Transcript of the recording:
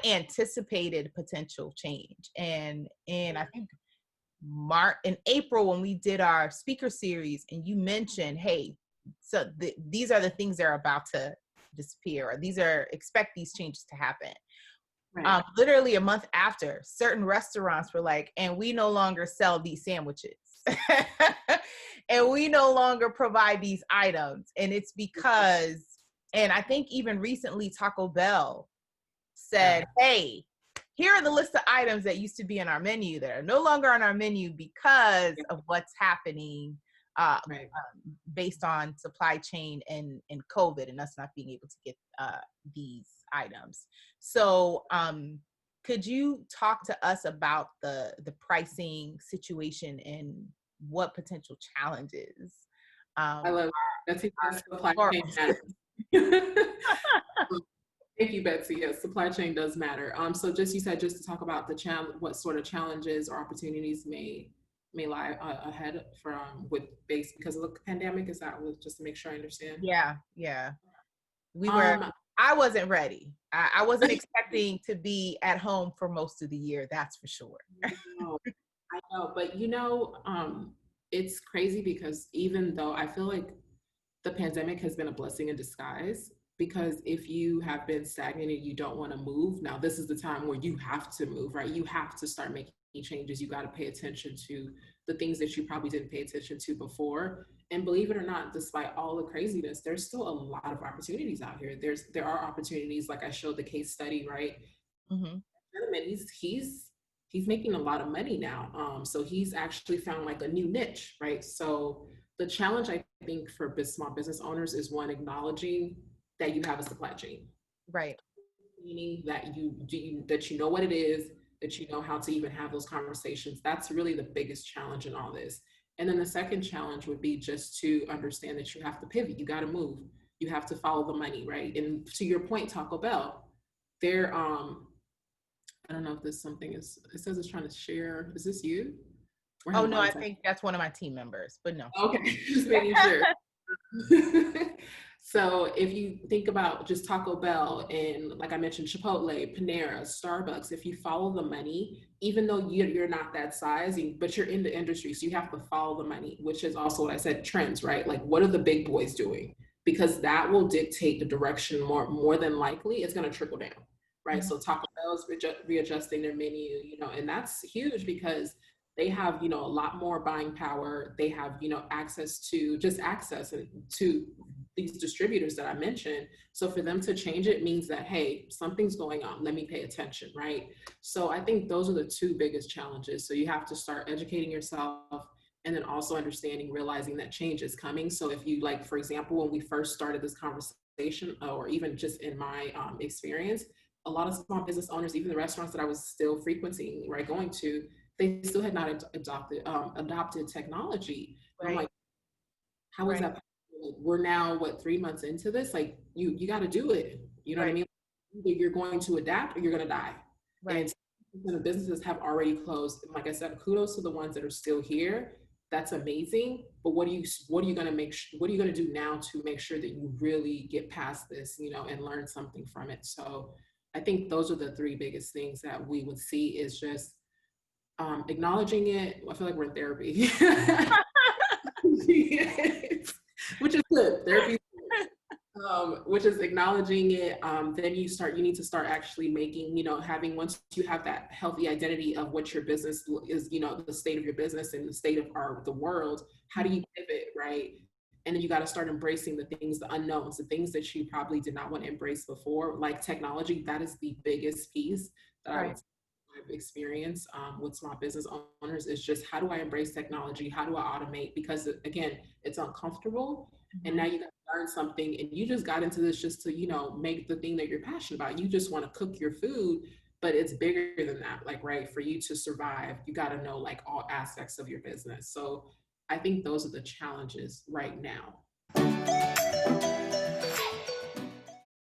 anticipated potential change. And I think in April, when we did our speaker series and you mentioned, hey, so these are the things that are about to disappear, or expect these changes to happen. Right. Literally a month after, certain restaurants were like, and we no longer sell these sandwiches. And we no longer provide these items. And it's because, and I think even recently Taco Bell said, hey, here are the list of items that used to be on our menu that are no longer on our menu because of what's happening based on supply chain and COVID and us not being able to get these items. So could you talk to us about the pricing situation and what potential challenges? I love that. Supply chain matters. Thank you, Betsy. Yes, supply chain does matter. So you said just to talk about what sort of challenges or opportunities may lie ahead because of the pandemic. Is that just to make sure I understand? Yeah. I wasn't ready. I wasn't expecting to be at home for most of the year. That's for sure. I know, but it's crazy because even though I feel like the pandemic has been a blessing in disguise, because if you have been stagnant and you don't want to move, now this is the time where you have to move, right? You have to start making changes. You got to pay attention to the things that you probably didn't pay attention to before. And believe it or not, despite all the craziness, there's still a lot of opportunities out here. There are opportunities, like I showed the case study, right? Mm-hmm. He's making a lot of money now. So he's actually found like a new niche, right? So the challenge, I think, for small business owners is one, acknowledging that you have a supply chain. Right. Meaning that you know what it is, that you know how to even have those conversations. That's really the biggest challenge in all this. And then the second challenge would be just to understand that you have to pivot. You got to move. You have to follow the money, right? And to your point, Taco Bell, they're I don't know if this something is, it says it's trying to share. Is this you? Oh, no, I think that's one of my team members, but no. Okay, just making sure. So if you think about just Taco Bell and, like I mentioned, Chipotle, Panera, Starbucks, if you follow the money, even though you're not that size, but you're in the industry, so you have to follow the money, which is also what I said, trends, right? Like, what are the big boys doing? Because that will dictate the direction more than likely it's going to trickle down, right? Mm-hmm. So Taco Bell's readjusting their menu, and that's huge because they have, a lot more buying power. They have, access to these distributors that I mentioned. So for them to change it means that, hey, something's going on. Let me pay attention, right? So I think those are the two biggest challenges. So you have to start educating yourself and then also realizing that change is coming. So if you, like, for example, when we first started this conversation, or even just in my experience, a lot of small business owners, even the restaurants that I was still frequenting, right, going to, they still had not adopted technology. Right. I'm like, how is that? We're now 3 months into this? Like, you got to do it. You know what I mean? Either you're going to adapt or you're going to die. Right. And the businesses have already closed. Like I said, kudos to the ones that are still here. That's amazing. But what are you going to do now to make sure that you really get past this, and learn something from it? So I think those are the three biggest things that we would see is just acknowledging it. I feel like we're in therapy. Which is good. Therapy, which is acknowledging it. Then you need to start actually making, once you have that healthy identity of what your business is, the state of your business and the state of the world, how do you pivot, right? And then you got to start embracing the things, the unknowns, the things that you probably did not want to embrace before, like technology. That is the biggest piece that I've experienced with small business owners, is just, how do I embrace technology? How do I automate? Because again, it's uncomfortable. Mm-hmm. And now you got to learn something, and you just got into this just to, make the thing that you're passionate about. You just want to cook your food, but it's bigger than that. Like, right, for you to survive, you got to know like all aspects of your business. So I think those are the challenges right now.